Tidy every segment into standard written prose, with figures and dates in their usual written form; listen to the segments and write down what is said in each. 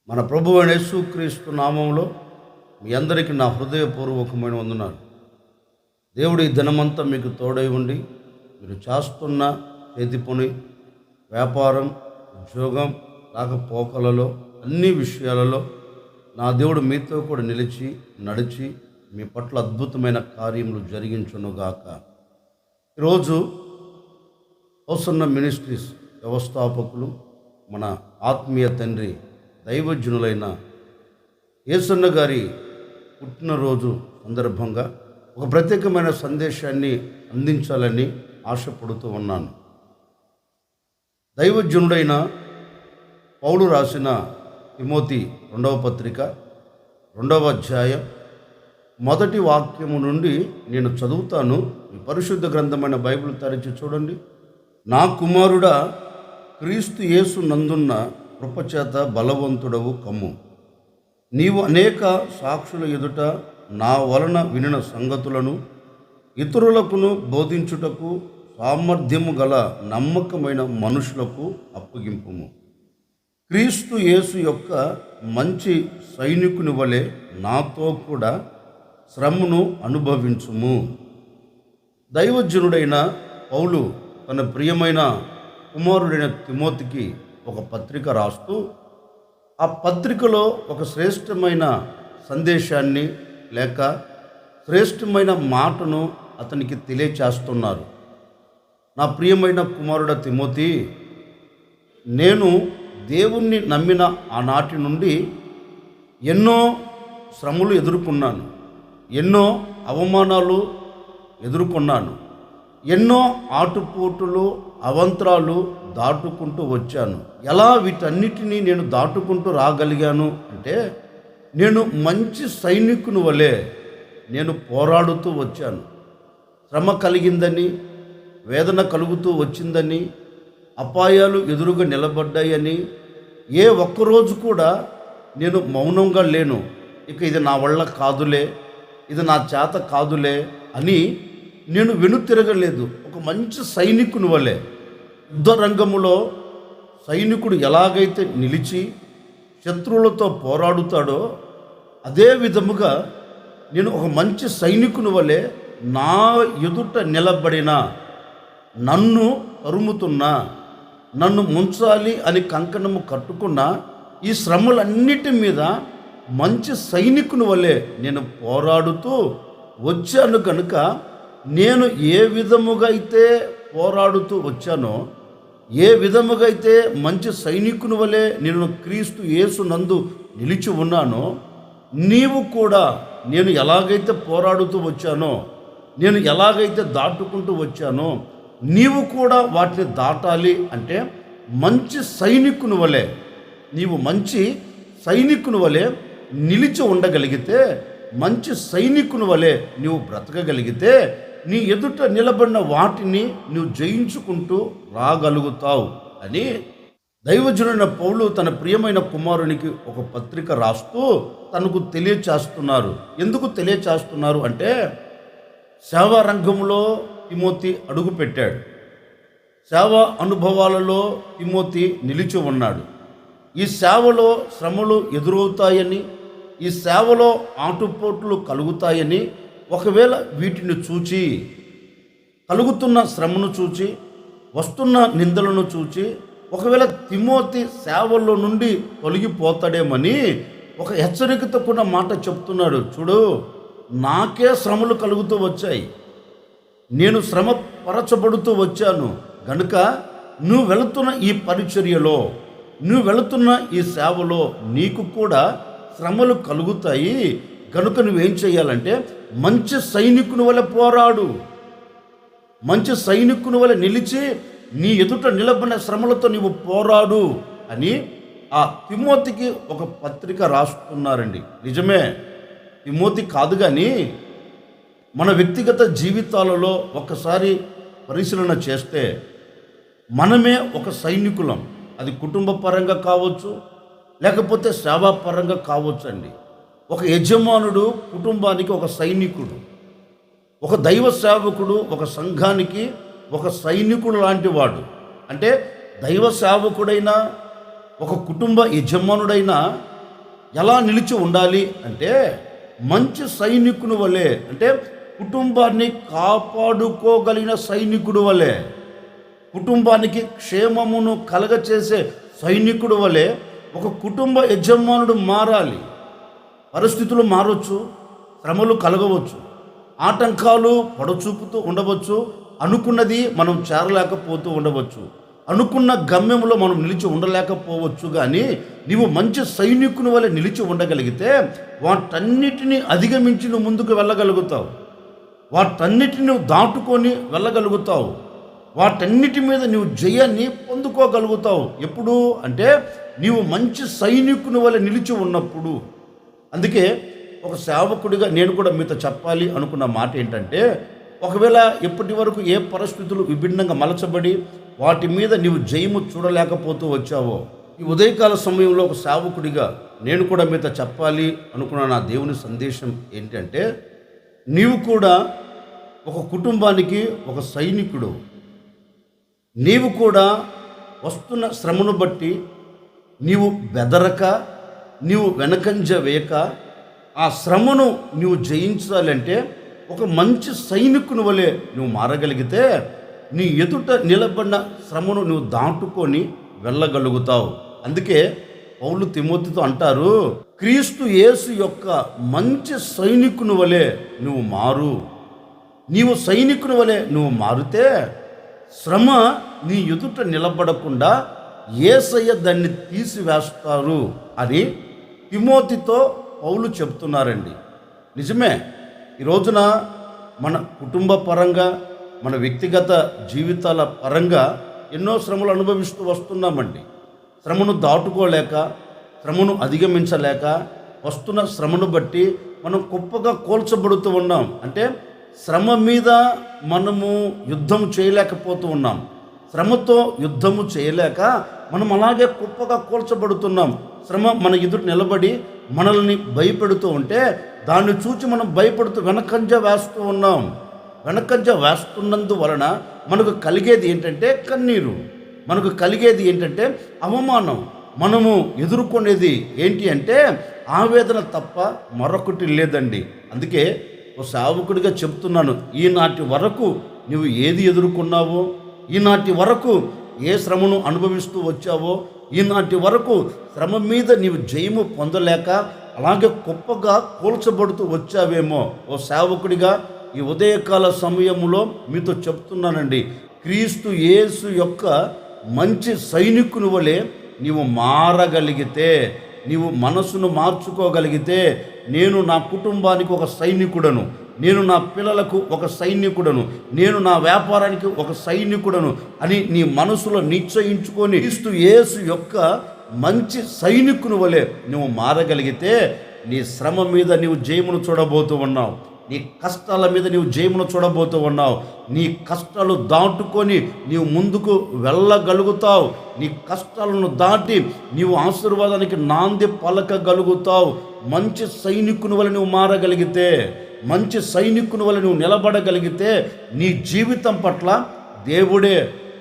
మన ప్రభువైన యేసుక్రీస్తు నామంలో మీ అందరికీ నా హృదయపూర్వకమైన వందనాలు. దేవుడి దినమంతా మీకు తోడై ఉండి మీరు చేస్తున్న చేతి పని, వ్యాపారం, ఉద్యోగం, రాకపోకలలో అన్ని విషయాలలో నా దేవుడు మీతో కూడా నిలిచి నడిచి మీ పట్ల అద్భుతమైన కార్యములు జరిగించునుగాక. ఈరోజు హోసన్న మినిస్ట్రీస్ వ్యవస్థాపకులు, మన ఆత్మీయ తండ్రి, దైవజనులైన యేసన్న గారి పుట్టినరోజు సందర్భంగా ఒక ప్రత్యేకమైన సందేశాన్ని అందించాలని ఆశపడుతూ ఉన్నాను. దైవజనుడైన పౌలు రాసిన తిమోతి 2వ పత్రిక 2వ అధ్యాయం 1వ వాక్యము నుండి నేను చదువుతాను. ఈ పరిశుద్ధ గ్రంథమైన బైబిల్ తెరిచి చూడండి. నా కుమారుడా, క్రీస్తు యేసు నందున్న కృపచేత బలవంతుడవు కమ్ము. నీవు అనేక సాక్షుల ఎదుట నా వలన వినిన సంగతులను ఇతరులకును బోధించుటకు సామర్థ్యము గల నమ్మకమైన మనుషులకు అప్పగింపుము. క్రీస్తు యేసు యొక్క మంచి సైనికుని వలె నాతో కూడా శ్రమను అనుభవించుము. దైవజనుడైన పౌలు తన ప్రియమైన కుమారుడైన తిమోతికి ఒక పత్రిక రాస్తూ ఆ పత్రికలో ఒక శ్రేష్టమైన సందేశాన్ని లేక శ్రేష్టమైన మాటను అతనికి తెలియచేస్తున్నారు. నా ప్రియమైన కుమారుడ తిమోతి, నేను దేవుణ్ణి నమ్మిన ఆనాటి నుండి ఎన్నో శ్రమలు ఎదుర్కొన్నాను, ఎన్నో అవమానాలు ఎదుర్కొన్నాను, ఎన్నో ఆటుపోటులు అవంతరాలు దాటుకుంటూ వచ్చాను. ఎలా వీటన్నిటినీ నేను దాటుకుంటూ రాగలిగాను అంటే, నేను మంచి సైనికుని వలె నేను పోరాడుతూ వచ్చాను. శ్రమ కలిగిందని, వేదన కలుగుతూ వచ్చిందని, అపాయాలు ఎదురుగా నిలబడ్డాయని ఏ ఒక్కరోజు కూడా నేను మౌనంగా లేను. ఇక ఇది నా వల్ల కాదులే, ఇది నా చేత కాదులే అని నేను వెనుతిరగలేదు. ఒక మంచి సైనికుని వలె యుద్ధ రంగములో సైనికుడు ఎలాగైతే నిలిచి శత్రువులతో పోరాడుతాడో అదే విధముగా నేను ఒక మంచి సైనికుని వలె నా ఎదుట నిలబడిన, నన్ను తరుముతున్నా, నన్ను ముంచాలి అని కంకణము కట్టుకున్న ఈ శ్రమలన్నిటి మీద మంచి సైనికుని వలె నేను పోరాడుతూ వచ్చాను. కనుక నేను ఏ విధముగా అయితే పోరాడుతూ వచ్చానో, ఏ విధముగా అయితే మంచి సైనికుని వలె నేను క్రీస్తు యేసు నందు నిలిచి ఉన్నానో, నీవు కూడా నేను ఎలాగైతే పోరాడుతూ వచ్చానో, నేను ఎలాగైతే దాటుకుంటూ వచ్చానో, నీవు కూడా వాటిని దాటాలి. అంటే మంచి సైనికుని వలె, నీవు మంచి సైనికుని వలె నిలిచి ఉండగలిగితే, మంచి సైనికుని వలె నీవు బ్రతకగలిగితే, నీ ఎదుట నిలబడిన వాటిని నువ్వు జయించుకుంటూ రాగలుగుతావు అని దైవజనుడైన పౌలు తన ప్రియమైన కుమారునికి ఒక పత్రిక రాస్తూ తనకు తెలియచేస్తున్నారు. ఎందుకు తెలియచేస్తున్నారు అంటే, సేవా రంగంలో తిమోతి అడుగు పెట్టాడు. సేవా అనుభవాలలో తిమోతి నిలిచి ఉన్నాడు. ఈ సేవలో శ్రమలు ఎదురవుతాయని, ఈ సేవలో ఆటుపోట్లు కలుగుతాయని, ఒకవేళ వీటిని చూచి, కలుగుతున్న శ్రమను చూచి, వస్తున్న నిందలను చూచి, ఒకవేళ తిమోతి సేవల్లో నుండి తొలగిపోతాడేమని ఒక హెచ్చరికతో కూడా మాట చెప్తున్నాడు. చూడు, నాకే శ్రమలు కలుగుతూ వచ్చాయి, నేను శ్రమ పరచబడుతూ వచ్చాను. గనుక నువ్వు వెళుతున్న ఈ పరిచర్యలో, నువ్వు వెళుతున్న ఈ సేవలో నీకు కూడా శ్రమలు కలుగుతాయి. కనుక నువ్వేం చేయాలంటే, మంచి సైనికుని వలె పోరాడు, మంచి సైనికుని వలె నిలిచి నీ ఎదుట నిలబడిన శ్రమలతో నీవు పోరాడు అని ఆ తిమోతికి ఒక పత్రిక రాస్తున్నారండి. నిజమే, తిమోతి కాదు, కానీ మన వ్యక్తిగత జీవితాలలో ఒక్కసారి పరిశీలన చేస్తే మనమే ఒక సైనికులం. అది కుటుంబ పరంగా కావచ్చు, లేకపోతే సేవాపరంగా కావచ్చు అండి. ఒక యజమానుడు కుటుంబానికి ఒక సైనికుడు, ఒక దైవ సేవకుడు ఒక సంఘానికి ఒక సైనికుడు లాంటి వాడు. అంటే దైవ సేవకుడైనా, ఒక కుటుంబ యజమానుడైనా ఎలా నిలిచి ఉండాలి అంటే మంచి సైనికుని వలె, అంటే కుటుంబాన్ని కాపాడుకోగలిగిన సైనికుడు వలె, కుటుంబానికి క్షేమమును కలగచేసే సైనికుడు వలె ఒక కుటుంబ యజమానుడు మారాలి. పరిస్థితులు మారవచ్చు, శ్రమలు కలగవచ్చు, ఆటంకాలు పొడచూపుతూ ఉండవచ్చు, అనుకున్నది మనం చేరలేకపోతూ ఉండవచ్చు, అనుకున్న గమ్యంలో మనం నిలిచి ఉండలేకపోవచ్చు. కానీ నీవు మంచి సైనికుని వల్ల నిలిచి ఉండగలిగితే వాటన్నిటినీ అధిగమించి నువ్వు ముందుకు వెళ్ళగలుగుతావు, వాటన్నిటిని నువ్వు దాటుకొని వెళ్ళగలుగుతావు, వాటన్నిటి మీద నువ్వు జయాన్ని పొందుకోగలుగుతావు. ఎప్పుడు అంటే నీవు మంచి సైనికుని వల్ల నిలిచి ఉన్నప్పుడు. అందుకే ఒక సేవకుడిగా నేను కూడా మీతో చెప్పాలి అనుకున్న మాట ఏంటంటే, ఒకవేళ ఇప్పటి వరకు ఏ పరిస్థితులు విభిన్నంగా మలచబడి వాటి మీద నీవు జయము చూడలేకపోతూ వచ్చావో, ఈ ఉదయకాల సమయంలో ఒక సేవకుడిగా నేను కూడా మీతో చెప్పాలి అనుకున్న నా దేవుని సందేశం ఏంటంటే, నీవు కూడా ఒక కుటుంబానికి ఒక సైనికుడు. నీవు కూడా వస్తున్న శ్రమను బట్టి నీవు బెదరక, నీవు వెనకంజ వేయక, ఆ శ్రమను నువ్వు జయించాలంటే ఒక మంచి సైనికుని వలె నువ్వు మారగలిగితే నీ ఎదుట నిలబడిన శ్రమను నువ్వు దాటుకొని వెళ్ళగలుగుతావు. అందుకే పౌలు తిమోతితో అంటారు, క్రీస్తు యేసు యొక్క మంచి సైనికుని వలె నువ్వు మారు. నీవు సైనికుని వలె నువ్వు మారితే శ్రమ నీ ఎదుట నిలబడకుండా యేసయ్య దాన్ని తీసివేస్తారు అని తిమోతితో పౌలు చెప్తున్నారండి. నిజమే, ఈ రోజున మన కుటుంబ పరంగా, మన వ్యక్తిగత జీవితాల పరంగా ఎన్నో శ్రమలు అనుభవిస్తూ వస్తున్నామండి. శ్రమను దాటుకోలేక, శ్రమను అధిగమించలేక వస్తున్న శ్రమను బట్టి మనం గొప్పగా కోల్చబడుతూ ఉన్నాం. అంటే శ్రమ మీద మనము యుద్ధం చేయలేకపోతూ ఉన్నాం. శ్రమతో యుద్ధము చేయలేక మనం అలాగే గొప్పగా కోల్చబడుతున్నాం. శ్రమ మన ఎదురు నిలబడి మనల్ని భయపెడుతూ ఉంటే దాన్ని చూచి మనం భయపడుతూ వెనకంజ వేస్తూ ఉన్నాం. వెనకంజ వేస్తున్నందువలన మనకు కలిగేది ఏంటంటే కన్నీరు, మనకు కలిగేది ఏంటంటే అవమానం. మనము ఎదుర్కొనేది ఏంటి అంటే ఆవేదన తప్ప మరొకటి లేదండి. అందుకే ఓ సేవకుడిగా చెప్తున్నాను, ఈనాటి వరకు నువ్వు ఏది ఎదుర్కొన్నావో, ఈనాటి వరకు ఏ శ్రమను అనుభవిస్తూ వచ్చావో, ఈనాటి వరకు శ్రమ మీద నీవు జయము పొందలేక అలాగే గొప్పగా కూల్చబడుతూ వచ్చావేమో. ఓ సేవకుడిగా ఈ ఉదయకాల సమయంలో మీతో చెప్తున్నానండి, క్రీస్తు యేసు యొక్క మంచి సైనికుని వలె నీవు మారగలిగితే, నీవు మనసును మార్చుకోగలిగితే, నేను నా కుటుంబానికి ఒక సైనికుడను, నేను నా పిల్లలకు ఒక సైనికుడను, నేను నా వ్యాపారానికి ఒక సైనికుడను అని నీ మనసులో నిశ్చయించుకొని క్రీస్తు యేసు యొక్క మంచి సైనికుని వలె నువ్వు మారగలిగితే నీ శ్రమ మీద నీవు జయమును చూడబోతూ ఉన్నావు, నీ కష్టాల మీద నీవు జయమును చూడబోతూ ఉన్నావు. నీ కష్టాలు దాటుకొని నీవు ముందుకు వెళ్ళగలుగుతావు. నీ కష్టాలను దాటి నీవు ఆశీర్వాదానికి నాంది పలకగలుగుతావు. మంచి సైనికుని వల్ల నువ్వు మారగలిగితే, మంచి సైనికుని వల్ల నువ్వు నిలబడగలిగితే నీ జీవితం పట్ల దేవుడే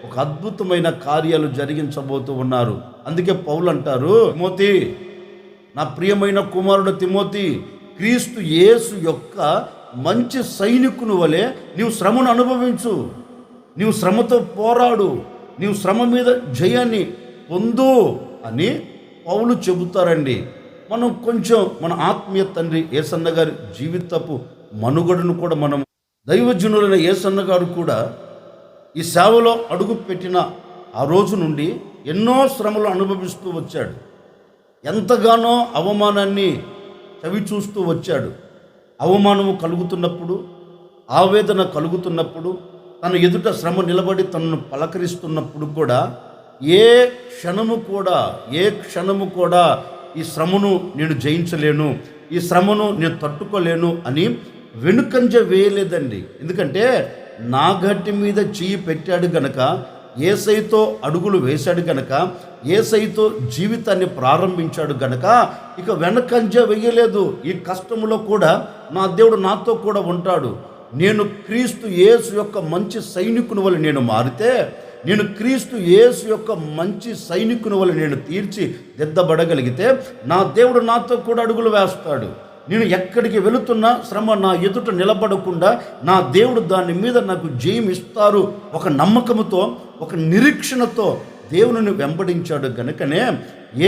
ఒక అద్భుతమైన కార్యాలు జరిగించబోతూ ఉన్నారు. అందుకే పౌలు అంటారు, తిమోతి, నా ప్రియమైన కుమారుడు తిమోతి, క్రీస్తు యేసు యొక్క మంచి సైనికుని వలె నీవు శ్రమను అనుభవించు, నీవు శ్రమతో పోరాడు, నీవు శ్రమ మీద జయాన్ని పొందు అని పౌలు చెబుతారండి. మనం కొంచెం మన ఆత్మీయ తండ్రి యేసన్న గారి జీవితపు మనుగడను కూడా మనం, దైవజనులైన యేసన్న గారు కూడా ఈ సేవలో అడుగు పెట్టిన ఆ రోజు నుండి ఎన్నో శ్రమలు అనుభవిస్తూ వచ్చాడు. ఎంతగానో అవమానాన్ని చవి చూస్తూ వచ్చాడు. అవమానము కలుగుతున్నప్పుడు, ఆవేదన కలుగుతున్నప్పుడు, తన ఎదుట శ్రమ నిలబడి తనను పలకరిస్తున్నప్పుడు కూడా ఏ క్షణము కూడా ఈ శ్రమను నేను జయించలేను, ఈ శ్రమను నేను తట్టుకోలేను అని వెనుకంజ వేయలేదండి. ఎందుకంటే నాగట్టి మీద చెయ్యి పెట్టాడు గనక, యేసయ్యతో అడుగులు వేశాడు గనక, యేసయ్యతో జీవితాన్ని ప్రారంభించాడు గనక ఇక వెనకంజ వేయలేదు. ఈ కష్టంలో కూడా నా దేవుడు నాతో కూడా ఉంటాడు. నేను క్రీస్తు యేసు యొక్క మంచి సైనికుని వల్ల నేను మారితే నేను క్రీస్తు యేసు యొక్క మంచి సైనికుని వల్ల నేను తీర్చి దిద్దబడగలిగితే నా దేవుడు నాతో కూడా అడుగులు వేస్తాడు. నేను ఎక్కడికి వెళుతున్నా శ్రమ నా ఎదుట నిలబడకుండా నా దేవుడు దాని మీద నాకు జయం ఇస్తారు ఒక నమ్మకంతో, ఒక నిరీక్షణతో దేవుని వెంబడించాడు కనుకనే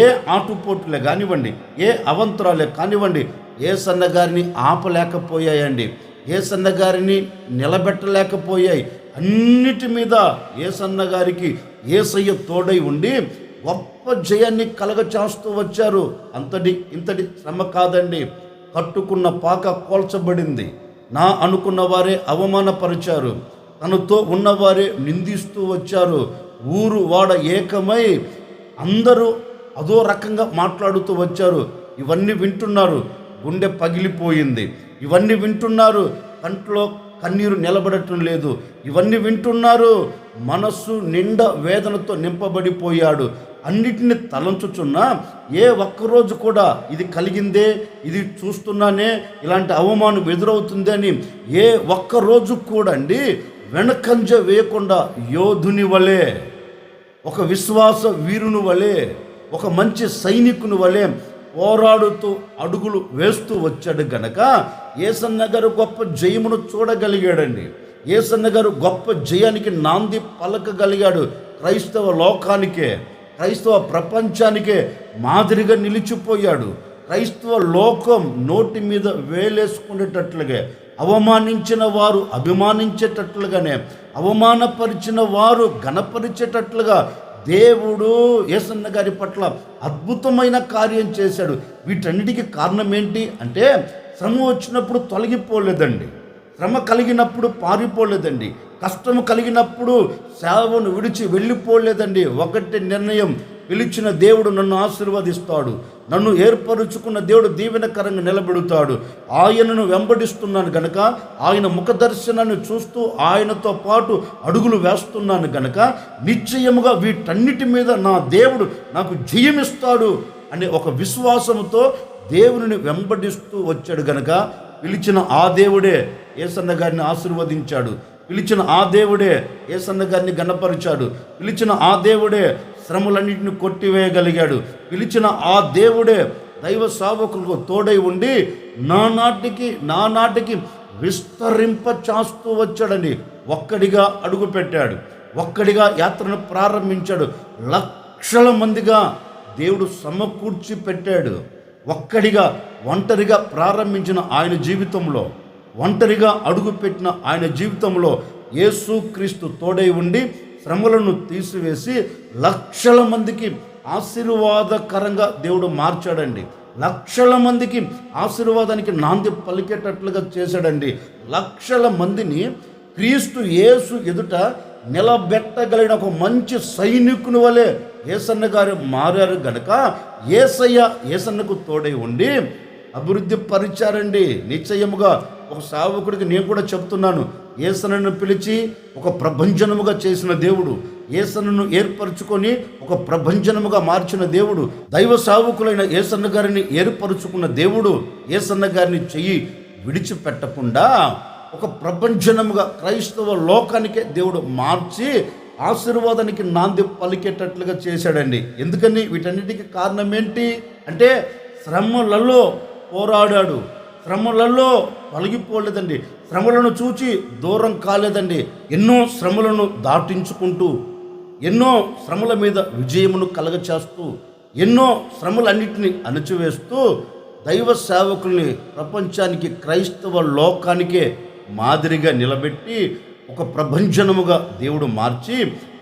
ఏ ఆటుపోటులే కానివ్వండి, ఏ అవంతరాలే కానివ్వండి యేసన్న గారిని ఆపలేకపోయాయండి, యేసన్న గారిని నిలబెట్టలేకపోయాయి. అన్నిటి మీద యేసన్న గారికి యేసయ్య తోడై ఉండి గొప్ప జయాన్ని కలగచేస్తూ వచ్చారు. ఇంతటి శ్రమ కాదండి. కట్టుకున్న పాక కోల్చబడింది. నా అనుకున్న వారే అవమానపరిచారు, తనతో ఉన్నవారే నిందిస్తూ వచ్చారు. ఊరు వాడ ఏకమై అందరూ అదో రకంగా మాట్లాడుతూ వచ్చారు. ఇవన్నీ వింటున్నారు, గుండె పగిలిపోయింది. ఇవన్నీ వింటున్నారు, కంట్లో కన్నీరు నిలబడటం లేదు. ఇవన్నీ వింటున్నారు, మనస్సు నిండా వేదనతో నింపబడిపోయాడు. అన్నిటిని తలంచుచున్నా ఏ ఒక్కరోజు కూడా ఇది కలిగిందే, ఇది చూస్తున్నానే, ఇలాంటి అవమానం ఎదురవుతుంది అని ఏ ఒక్కరోజు కూడా అండి వెనకంజ వేయకుండా యోధుని వలె, ఒక విశ్వాస వీరుని వలె, ఒక మంచి సైనికుని వలె పోరాడుతూ అడుగులు వేస్తూ వచ్చాడు గనక యేసన్న గారు గొప్ప జయమును చూడగలిగాడండి. యేసన్న గారు గొప్ప జయానికి నాంది పలకగలిగాడు. క్రైస్తవ లోకానికే, క్రైస్తవ ప్రపంచానికే మాదిరిగా నిలిచిపోయాడు. క్రైస్తవ లోకం నోటి మీద వేలేసుకునేటట్లుగా, అవమానించిన వారు అభిమానించేటట్లుగానే, అవమానపరిచిన వారు ఘనపరిచేటట్లుగా దేవుడు యేసన్న గారి పట్ల అద్భుతమైన కార్యం చేశాడు. వీటన్నిటికీ కారణం ఏంటి అంటే శ్రమ వచ్చినప్పుడు తొలగిపోలేదండి, శ్రమ కలిగినప్పుడు పారిపోలేదండి, కష్టము కలిగినప్పుడు సేవను విడిచి వెళ్ళిపోలేదండి. ఒకటి నిర్ణయం, పిలిచిన దేవుడు నన్ను ఆశీర్వదిస్తాడు, నన్ను ఏర్పరుచుకున్న దేవుడు దీవెనకరంగా నిలబెడతాడు. ఆయనను వెంబడిస్తున్నాను గనక, ఆయన ముఖ దర్శనాన్ని చూస్తూ ఆయనతో పాటు అడుగులు వేస్తున్నాను గనక నిశ్చయముగా వీటన్నిటి మీద నా దేవుడు నాకు జయమిస్తాడు అనే ఒక విశ్వాసంతో దేవుని వెంబడిస్తూ వచ్చాడు గనక పిలిచిన ఆ దేవుడే యేసన్న గారిని ఆశీర్వదించాడు. పిలిచిన ఆ దేవుడే యేసన్న గారిని గణపరిచాడు. పిలిచిన ఆ దేవుడే శ్రమలన్నింటిని కొట్టివేయగలిగాడు. పిలిచిన ఆ దేవుడే దైవ సేవకులకు తోడై ఉండి నా నాటికి విస్తరింప చేస్తూ వచ్చాడండి. ఒక్కడిగా అడుగుపెట్టాడు, ఒక్కడిగా యాత్రను ప్రారంభించాడు. లక్షల మందిగా దేవుడు సమకూర్చి పెట్టాడు. ఒక్కడిగా ఒంటరిగా ప్రారంభించిన ఆయన జీవితంలో, ఒంటరిగా అడుగుపెట్టిన ఆయన జీవితంలో యేసుక్రీస్తు తోడై ఉండి శ్రమలను తీసివేసి లక్షల మందికి ఆశీర్వాదకరంగా దేవుడు మార్చాడండి. లక్షల మందికి ఆశీర్వాదానికి నాంది పలికేటట్లుగా చేశాడండి. లక్షల మందిని క్రీస్తు యేసు ఎదుట నిలబెట్టగలిగిన ఒక మంచి సైనికుని వలె యేసన్న గారు మారారు గనక యేసన్నకు తోడై ఉండి అభివృద్ధి పరిచారండి. నిశ్చయముగా ఒక సేవకుడికి నేను కూడా చెప్తున్నాను, యేసన్నను పిలిచి ఒక ప్రభంజనముగా చేసిన దేవుడు, యేసన్నను ఏర్పరచుకొని ఒక ప్రభంజనముగా మార్చిన దేవుడు, దైవ సేవకులైన యేసన్న గారిని ఏర్పరచుకున్న దేవుడు యేసన్న గారిని చెయ్యి విడిచిపెట్టకుండా ఒక ప్రభంజనముగా క్రైస్తవ లోకానికే దేవుడు మార్చి ఆశీర్వాదానికి నాంది పలికేటట్లుగా చేశాడండి. ఎందుకని వీటన్నిటికీ కారణం ఏంటి అంటే శ్రమలలో పోరాడాడు, శ్రమలలో తొలగిపోలేదండి, శ్రమలను చూచి దూరం కాలేదండి. ఎన్నో శ్రమలను దాటించుకుంటూ, ఎన్నో శ్రమల మీద విజయమును కలగచేస్తూ, ఎన్నో శ్రమలన్నింటినీ అణచివేస్తూ దైవ సేవకుల్ని ప్రపంచానికి, క్రైస్తవ లోకానికే మాదిరిగా నిలబెట్టి ఒక ప్రభంజనముగా దేవుడు మార్చి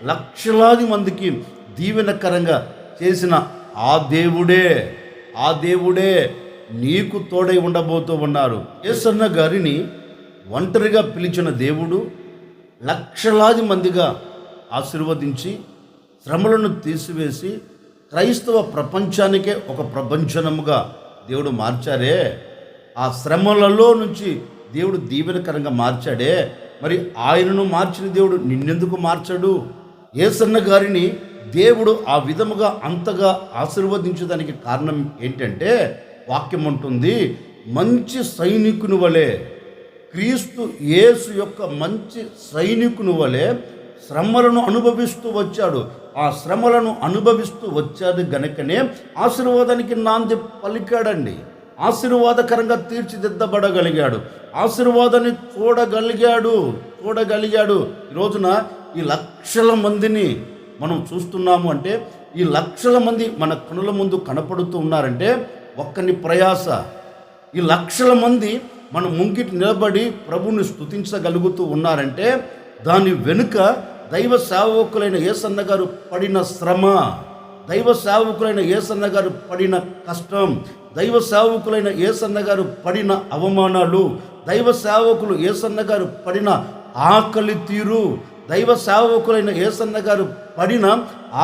లక్షలాది మందికి దీవెనకరంగా చేసిన ఆ దేవుడే నీకు తోడై ఉండబోతూ ఉన్నారు. యేసన్న గారిని ఒంటరిగా పిలిచిన దేవుడు లక్షలాది మందిగా ఆశీర్వదించి శ్రమలను తీసివేసి క్రైస్తవ ప్రపంచానికే ఒక ప్రభంజనముగా దేవుడు మార్చారే. ఆ శ్రమలలో నుంచి దేవుడు దీవెనకరంగా మార్చాడే, మరి ఆయనను మార్చిన దేవుడు నిన్నెందుకు మార్చాడు? యేసన్న గారిని దేవుడు ఆ విధముగా అంతగా ఆశీర్వదించడానికి కారణం ఏంటంటే వాక్యం ఉంటుంది, మంచి సైనికుని వలె, క్రీస్తు యేసు యొక్క మంచి సైనికుని వలె శ్రమలను అనుభవిస్తూ వచ్చాడు. ఆ శ్రమలను అనుభవిస్తూ వచ్చాడు గనుకనే ఆశీర్వాదానికి నాంది పలికాడండి. ఆశీర్వాదకరంగా తీర్చిదిద్దబడగలిగాడు. ఆశీర్వాదాన్ని చూడగలిగాడు. ఈ రోజున ఈ లక్షల మందిని మనం చూస్తున్నాము అంటే, ఈ లక్షల మంది మన కనుల ముందు కనపడుతూ ఉన్నారంటే ఒక్కని ప్రయాస. ఈ లక్షల మంది మన ముంగిటి నిలబడి ప్రభువుని స్తుతించగలుగుతూ ఉన్నారంటే దాని వెనుక దైవ సేవకులైన యేసన్న గారు పడిన శ్రమ, దైవ సేవకులైన యేసన్న గారు పడిన కష్టం, దైవ సేవకులైన యేసన్న గారు పడిన అవమానాలు, దైవ సేవకులు యేసన్న గారు పడిన ఆకలి తీరు, దైవ సేవకులైన యేసన్న గారు పడిన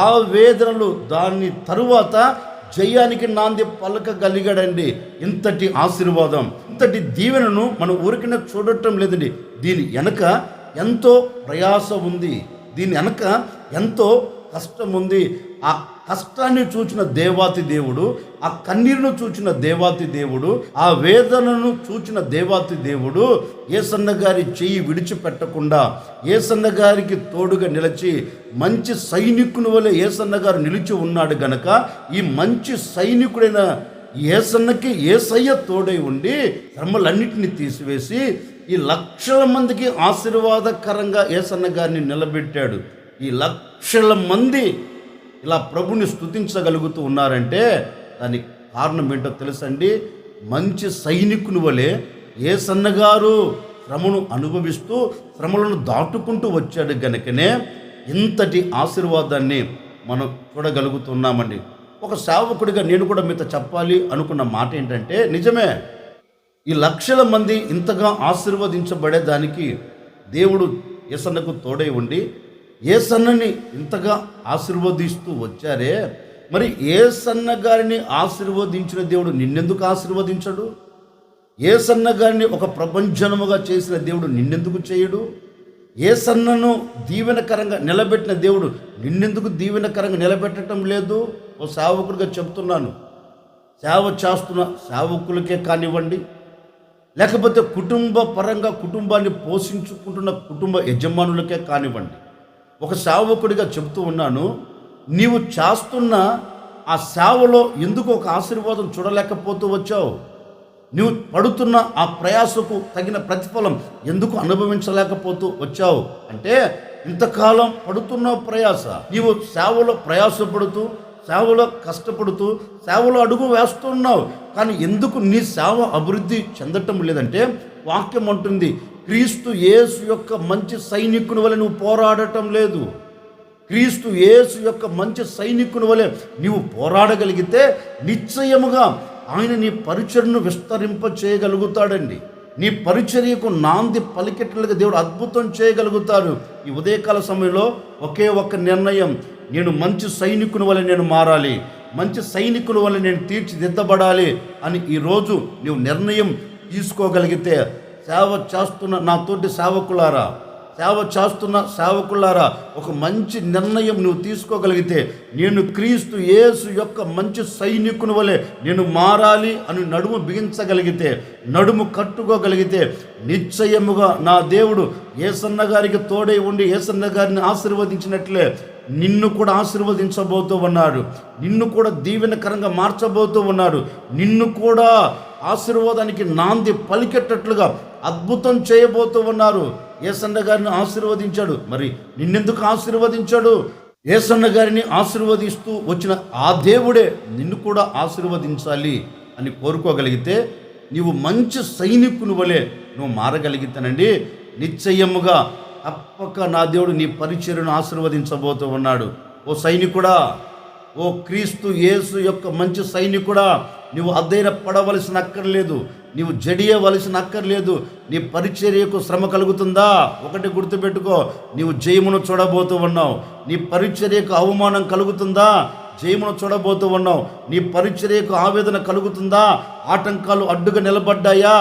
ఆవేదనలు, దాని తరువాత జయానికి నాంది పలకగలిగాడండి. ఇంతటి ఆశీర్వాదం, ఇంతటి దీవెనను మనం ఊరికనే చూడటం లేదండి. దీని వెనక ఎంతో ప్రయాస ఉంది, దీని వెనక ఎంతో కష్టం ఉంది. ఆ కష్టాన్ని చూచిన దేవాతి దేవుడు, ఆ కన్నీరును చూచిన దేవాతి దేవుడు, ఆ వేదనను చూచిన దేవాతి దేవుడు యేసన్న గారి చెయ్యి విడిచిపెట్టకుండా యేసన్న గారికి తోడుగా నిలిచి మంచి సైనికుని వలె యేసన్న గారు నిలిచి ఉన్నాడు గనక ఈ మంచి సైనికుడైన యేసన్నకి యేసయ్య తోడై ఉండి శ్రమలన్నిటిని తీసివేసి ఈ లక్షల మందికి ఆశీర్వాదకరంగా యేసన్న గారిని నిలబెట్టాడు. ఈ లక్షల మంది ఇలా ప్రభుని స్తుతించగలుగుతూ ఉన్నారంటే దానికి కారణం ఏంటో తెలుసండి. మంచి సైనికుని వలె యేసన్న గారు శ్రమను అనుభవిస్తూ శ్రమలను దాటుకుంటూ వచ్చాడు గనుకనే ఇంతటి ఆశీర్వాదాన్ని మనం చూడగలుగుతున్నామండి. ఒక సేవకుడిగా నేను కూడా మీతో చెప్పాలి అనుకున్న మాట ఏంటంటే, నిజమే, ఈ లక్షల మంది ఇంతగా ఆశీర్వదించబడేదానికి దేవుడు యేసన్నకు తోడై ఉండి యేసన్నని ఇంతగా ఆశీర్వదిస్తూ వచ్చారే, మరి యేసన్న గారిని ఆశీర్వదించిన దేవుడు నిన్నెందుకు ఆశీర్వదించడు? యేసన్న గారిని ఒక ప్రపంచముగా చేసిన దేవుడు నిన్నెందుకు చేయడు? యేసన్నను దీవెనకరంగా నిలబెట్టిన దేవుడు నిన్నెందుకు దీవెనకరంగా నిలబెట్టడం లేదు? ఓ సేవకుడిగా చెప్తున్నాను. సేవ చేస్తున్న సేవకులకే కానివ్వండి, లేకపోతే కుటుంబ పరంగా కుటుంబాన్ని పోషించుకుంటున్న కుటుంబ యజమానులకే కానివ్వండి, ఒక సేవకుడిగా చెప్తూ ఉన్నాను, నీవు చేస్తున్న ఆ సేవలో ఎందుకు ఒక ఆశీర్వాదం చూడలేకపోతూ వచ్చావు? నువ్వు పడుతున్న ఆ ప్రయాసకు తగిన ప్రతిఫలం ఎందుకు అనుభవించలేకపోతూ వచ్చావు అంటే, ఇంతకాలం పడుతున్న ప్రయాస, నీవు సేవలో ప్రయాసపడుతూ సేవలో కష్టపడుతూ సేవలో అడుగు వేస్తున్నావు, కానీ ఎందుకు నీ సేవ అభివృద్ధి చెందటం లేదంటే వాక్యం అంటుంది, క్రీస్తు యేసు యొక్క మంచి సైనికుని వలె నువ్వు పోరాడటం లేదు. క్రీస్తు యేసు యొక్క మంచి సైనికుని వలె నీవు పోరాడగలిగితే నిశ్చయముగా ఆయన నీ పరిచర్ను విస్తరింప చేయగలుగుతాడండి. నీ పరిచర్యకు నాంది పలికెట్లుగా దేవుడు అద్భుతం చేయగలుగుతాడు. ఈ ఉదయకాల సమయంలో ఒకే ఒక్క నిర్ణయం, నేను మంచి సైనికుని వలె నేను మారాలి, మంచి సైనికుని వలె నేను తీర్చిదిద్దబడాలి అని ఈరోజు నువ్వు నిర్ణయం తీసుకోగలిగితే, సేవ చేస్తున్న నా తోటి సేవకులారా ఒక మంచి నిర్ణయం నువ్వు తీసుకోగలిగితే, నేను క్రీస్తు యేసు యొక్క మంచి సైనికుని వలె నేను మారాలి అని నడుము బిగించగలిగితే, నడుము కట్టుకోగలిగితే, నిశ్చయముగా నా దేవుడు యేసన్న గారికి తోడై ఉండి యేసన్న గారిని ఆశీర్వదించినట్లే నిన్ను కూడా ఆశీర్వదించబోతూ ఉన్నాడు. నిన్ను కూడా దీవెనకరంగా మార్చబోతూ ఉన్నాడు. నిన్ను కూడా ఆశీర్వాదానికి నాంది పలికెట్టట్లుగా అద్భుతం చేయబోతూ ఉన్నారు. యేసన్న గారిని ఆశీర్వదించాడు, మరి నిన్నెందుకు ఆశీర్వదించాడు? యేసన్న గారిని ఆశీర్వదిస్తూ వచ్చిన ఆ దేవుడే నిన్ను కూడా ఆశీర్వదించాలి అని కోరుకోగలిగితే, నీవు మంచి సైనికుని వలె నువ్వు మారగలిగితేనండి, నిశ్చయముగా తప్పక నా దేవుడు నీ పరిచర్యను ఆశీర్వదించబోతూ ఉన్నాడు. ఓ సైనికుడా, ఓ క్రీస్తు యేసు యొక్క మంచి సైనికుడా, నీవు అధైర్యపడవలసిన అక్కర్లేదు, నీవు జడియవలసిన అక్కర్లేదు. నీ పరిచర్యకు శ్రమ కలుగుతుందా? ఒకటి గుర్తుపెట్టుకో, నీవు జయమును చూడబోతూ ఉన్నావు. నీ పరిచర్యకు అవమానం కలుగుతుందా? జయమును చూడబోతూ ఉన్నావు. నీ పరిచర్యకు ఆవేదన కలుగుతుందా? ఆటంకాలు అడ్డుగా నిలబడ్డాయా?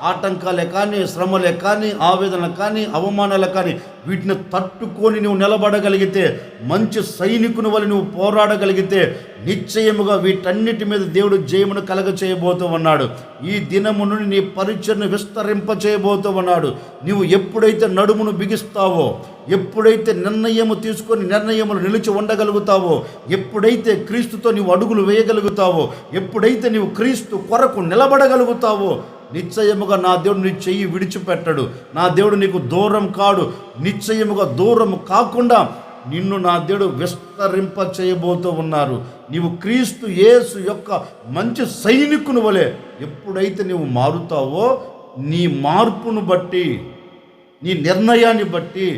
ఆటంకాలే కానీ, శ్రమలే కానీ, ఆవేదన కానీ, అవమానాలే కానీ వీటిని తట్టుకొని నువ్వు నిలబడగలిగితే, మంచి సైనికుని వల్ల నువ్వు పోరాడగలిగితే నిశ్చయముగా వీటన్నిటి మీద దేవుడు జయమును కలగ చేయబోతూ ఉన్నాడు. ఈ దినము నుండి నీ పరిచయను విస్తరింప చేయబోతూ ఉన్నాడు. నీవు ఎప్పుడైతే నడుమును బిగిస్తావో, ఎప్పుడైతే నిర్ణయము తీసుకొని నిర్ణయములు నిలిచి ఉండగలుగుతావో, ఎప్పుడైతే క్రీస్తుతో నీవు అడుగులు వేయగలుగుతావో, ఎప్పుడైతే నీవు క్రీస్తు కొరకు నిలబడగలుగుతావో నిశ్చయముగా నా దేవుడు నీ చెయ్యి విడిచిపెట్టడు. నా దేవుడు నీకు దూరం కాడు. నిశ్చయముగా దూరం కాకుండా నిన్ను నా దేవుడు విస్తరింప చేయబోతూ ఉన్నారు. నీవు క్రీస్తు యేసు యొక్క మంచి సైనికుని వలె ఎప్పుడైతే నీవు మారుతావో, నీ మార్పును బట్టి, నీ నిర్ణయాన్ని బట్టి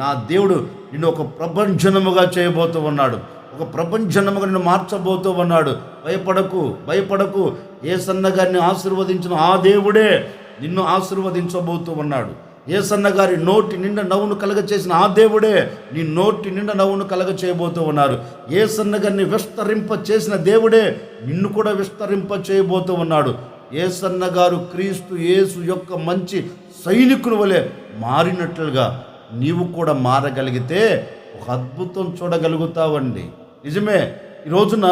నా దేవుడు నిన్ను ఒక ప్రభంజనముగా చేయబోతూ ఉన్నాడు. ఒక ప్రభంజనముగా నిన్ను మార్చబోతూ ఉన్నాడు. భయపడకు. యేసన్న గారిని ఆశీర్వదించిన ఆ దేవుడే నిన్ను ఆశీర్వదించబోతూ ఉన్నాడు. యేసన్న గారి నోటి నిండా నవ్వును కలగ చేసిన ఆ దేవుడే నీ నోటి నిండా నవ్వును కలగ చేయబోతూ ఉన్నారు. యేసన్న గారిని విస్తరింప చేసిన దేవుడే నిన్ను కూడా విస్తరింప చేయబోతూ ఉన్నాడు. యేసన్న గారు క్రీస్తు యేసు యొక్క మంచి సైనికుని వలె మారినట్లుగా నీవు కూడా మారగలిగితే ఒక అద్భుతం చూడగలుగుతావండి. నిజమే, ఈ రోజున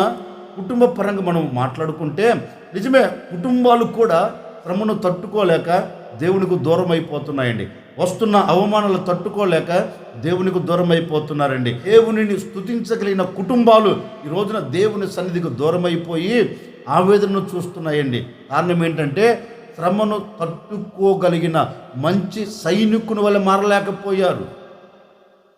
కుటుంబ పరంగా మనం మాట్లాడుకుంటే నిజమే, కుటుంబాలు కూడా శ్రమను తట్టుకోలేక దేవునికి దూరం అయిపోతున్నాయండి. వస్తున్న అవమానాలు తట్టుకోలేక దేవునికి దూరం అయిపోతున్నారండి. దేవునిని స్తుతించగలిగిన కుటుంబాలు ఈ రోజున దేవుని సన్నిధికి దూరం అయిపోయి ఆవేదనను చూస్తున్నాయండి. కారణం ఏంటంటే శ్రమను తట్టుకోగలిగిన మంచి సైనికుని వల్ల మారలేకపోయారు.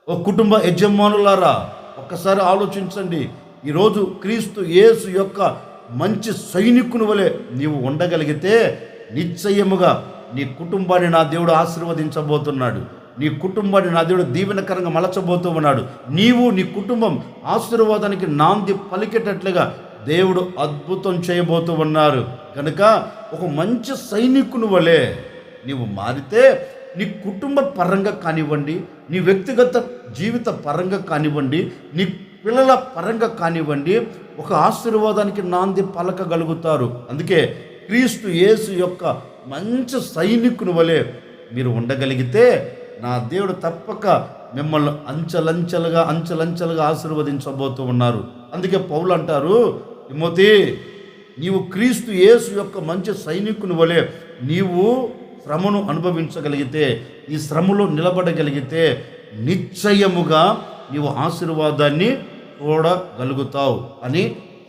ఓ కుటుంబ యజమానులారా, ఒక్కసారి ఆలోచించండి. ఈరోజు క్రీస్తు యేసు యొక్క మంచి సైనికుని వలె నీవు ఉండగలిగితే నిశ్చయముగా నీ కుటుంబాన్ని నా దేవుడు ఆశీర్వదించబోతున్నాడు. నీ కుటుంబాన్ని నా దేవుడు దీవెనకరంగా మలచబోతూ ఉన్నాడు. నీవు నీ కుటుంబం ఆశీర్వాదానికి నాంది పలికేటట్లుగా దేవుడు అద్భుతం చేయబోతూ ఉన్నారు. కనుక ఒక మంచి సైనికుని వలె నీవు మారితే నీ కుటుంబ పరంగా కానివ్వండి, నీ వ్యక్తిగత జీవిత పరంగా కానివ్వండి, నీ పిల్లల పరంగా కానివ్వండి, ఒక ఆశీర్వాదానికి నాంది పలకగలుగుతారు. అందుకే క్రీస్తు యేసు యొక్క మంచి సైనికుని వలె మీరు ఉండగలిగితే నా దేవుడు తప్పక మిమ్మల్ని అంచెలంచెలుగా ఆశీర్వదించబోతూ ఉన్నారు. అందుకే పౌలు అంటారు, తిమోతి, నీవు క్రీస్తు యేసు యొక్క మంచి సైనికుని వలె నీవు శ్రమను అనుభవించగలిగితే, ఈ శ్రమలో నిలబడగలిగితే నిశ్చయముగా నీవు ఆశీర్వాదాన్ని చూడగలుగుతావు అని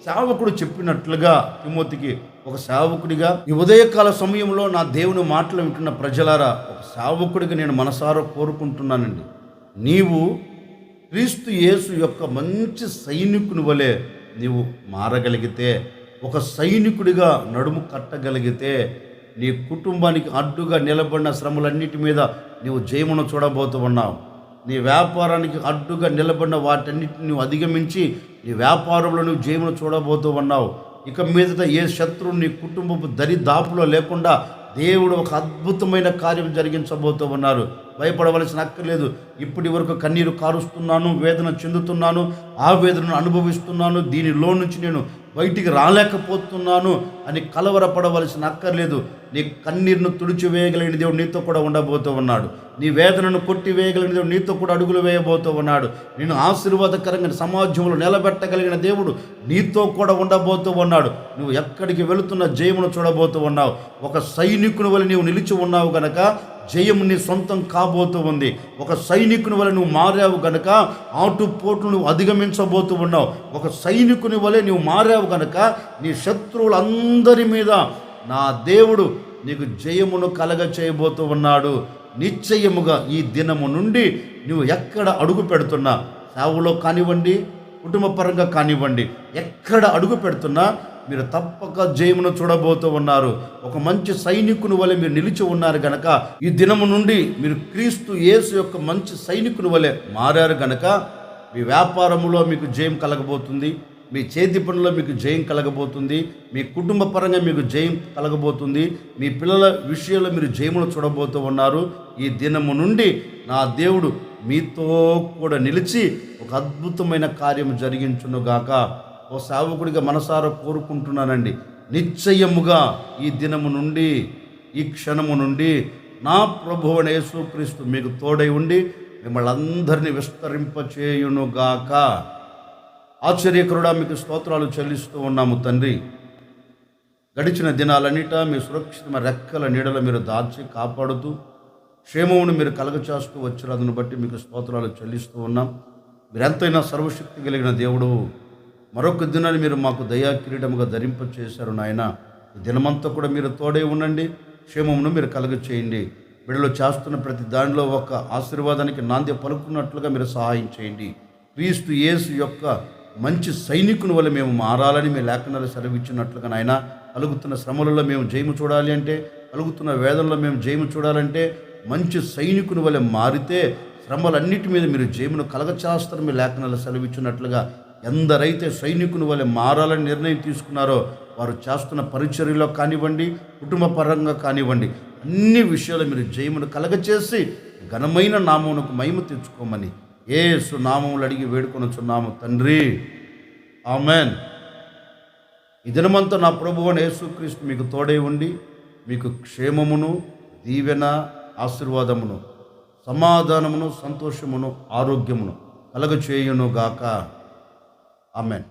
సేవకుడు చెప్పినట్లుగా తిమోతికి ఒక సేవకుడిగా ఈ ఉదయకాల సమయంలో నా దేవుని మాటలు వింటున్న ప్రజలారా, ఒక సేవకుడిగా నేను మనసారా కోరుకుంటున్నానండి. నీవు క్రీస్తు యేసు యొక్క మంచి సైనికుని వలె నీవు మారగలిగితే, ఒక సైనికుడిగా నడుము కట్టగలిగితే నీ కుటుంబానికి అడ్డుగా నిలబడిన శ్రమలన్నిటి మీద నీవు జయమును చూడబోతూ ఉన్నావు. నీ వ్యాపారానికి అడ్డుగా నిలబడిన వాటన్నిటిని నువ్వు అధిగమించి నీ వ్యాపారంలో నువ్వు జయమును చూడబోతూ ఉన్నావు. ఇక మీదట ఏ శత్రువు నీ కుటుంబపు దరిదాపులో లేకుండా దేవుడు ఒక అద్భుతమైన కార్యం జరిగించబోతూ ఉన్నారు. భయపడవలసిన అక్కర్లేదు. ఇప్పటి వరకు కన్నీరు కారుస్తున్నాను, వేదన చెందుతున్నాను, ఆ వేదనను అనుభవిస్తున్నాను, దీనిలో నుంచి నేను బయటికి రాలేకపోతున్నాను అని కలవరపడవలసిన అక్కర్లేదు. నీ కన్నీరును తుడిచివేయగలిగిన దేవుడు నీతో కూడా ఉండబోతూ ఉన్నాడు. నీ వేదనను కొట్టివేయగలిగిన దేవుడు నీతో కూడా అడుగులు వేయబోతూ ఉన్నాడు. నేను ఆశీర్వాదకరంగా సమాజంలో నిలబెట్టగలిగిన దేవుడు నీతో కూడా ఉండబోతూ ఉన్నాడు. నువ్వు ఎక్కడికి వెళుతున్న జయమును చూడబోతూ ఉన్నావు. ఒక సైనికుని వల్ల నీవు నిలిచి ఉన్నావు గనక జయము నీ సొంతం కాబోతూ ఉంది. ఒక సైనికుని వల్ల నువ్వు మారావు గనక ఆటుపోట్లు నువ్వు అధిగమించబోతూ ఉన్నావు. ఒక సైనికుని వలె నువ్వు మారావు గనక నీ శత్రువులందరి మీద నా దేవుడు నీకు జయమును కలగ చేయబోతూ ఉన్నాడు. నిశ్చయముగా ఈ దినము నుండి నువ్వు ఎక్కడ అడుగు పెడుతున్నా, సేవలో కానివ్వండి, కుటుంబ పరంగా కానివ్వండి, ఎక్కడ అడుగు పెడుతున్నా మీరు తప్పక జయమును చూడబోతూ ఉన్నారు. ఒక మంచి సైనికుని వలె మీరు నిలిచి ఉన్నారు గనక ఈ దినము నుండి మీరు క్రీస్తు యేసు యొక్క మంచి సైనికుని వలె మారారు గనక మీ వ్యాపారంలో మీకు జయం కలగబోతుంది, మీ చేతి పనుల్లో మీకు జయం కలగబోతుంది, మీ కుటుంబ పరంగా మీకు జయం కలగబోతుంది, మీ పిల్లల విషయంలో మీరు జయమును చూడబోతూ ఉన్నారు. ఈ దినము నుండి నా దేవుడు మీతో కూడా నిలిచి ఒక అద్భుతమైన కార్యం జరిగించునుగాక. ఓ సేవకుడిగా మనసారా కోరుకుంటున్నానండి. నిశ్చయముగా ఈ దినము నుండి ఈ క్షణము నుండి నా ప్రభువైన యేసుక్రీస్తు మీకు తోడై ఉండి మిమ్మల్ని అందరినీ విస్తరింపచేయునుగాక. ఆశ్చర్యకరుడా, మీకు స్తోత్రాలు చెల్లిస్తూ ఉన్నాము తండ్రి. గడిచిన దినాలన్నిట మీ సురక్షితమైన రెక్కల నీడలో మీరు దాచి కాపాడుతూ క్షేమమును మీరు కలగచేస్తూ వచ్చినందును బట్టి మీకు స్తోత్రాలు చెల్లిస్తూ ఉన్నాం. మీరెంతైనా సర్వశక్తి కలిగిన దేవుడు, మరొక దినాన్ని మీరు మాకు దయా కిరీటముగా ధరింపచేశారు నాయన. ఈ దినమంతా కూడా మీరు తోడే ఉండండి, క్షేమమును మీరు కలుగచేయండి. బిడ్డలు చేస్తున్న ప్రతి దానిలో ఒక ఆశీర్వాదానికి నాంది పలుకున్నట్లుగా మీరు సహాయం చేయండి. క్రీస్తు యేసు యొక్క మంచి సైనికుని వల్ల మేము మారాలని మీ లేఖనాలు సెలవిచ్చినట్లుగా నాయన, కలుగుతున్న శ్రమలలో మేము జయము చూడాలి అంటే, కలుగుతున్న వేదనలో మేము జయము చూడాలంటే మంచి సైనికుని వల్ల మారితే శ్రమలన్నిటి మీద మీరు జయమును కలగచేస్తారు మీ లేఖనాలు సెలవిచ్చినట్లుగా. ఎందరైతే సైనికుని వల్ల మారాలని నిర్ణయం తీసుకున్నారో వారు చేస్తున్న పరిచర్యలో కానివ్వండి, కుటుంబ పరంగా కానివ్వండి, అన్ని విషయాలు మీరు జయమును కలగచేసి ఘనమైన నామమునకు మహిమ తెచ్చుకోమని యేసు నామములు అడిగి వేడుకొనుచున్నాము తండ్రి, ఆమెన్. ఈ దినమంతా నా ప్రభువైన యేసుక్రీస్తు మీకు తోడై ఉండి మీకు క్షేమమును, దీవెన, ఆశీర్వాదమును, సమాధానమును, సంతోషమును, ఆరోగ్యమును కలగచేయునుగాక. ఆమెన్.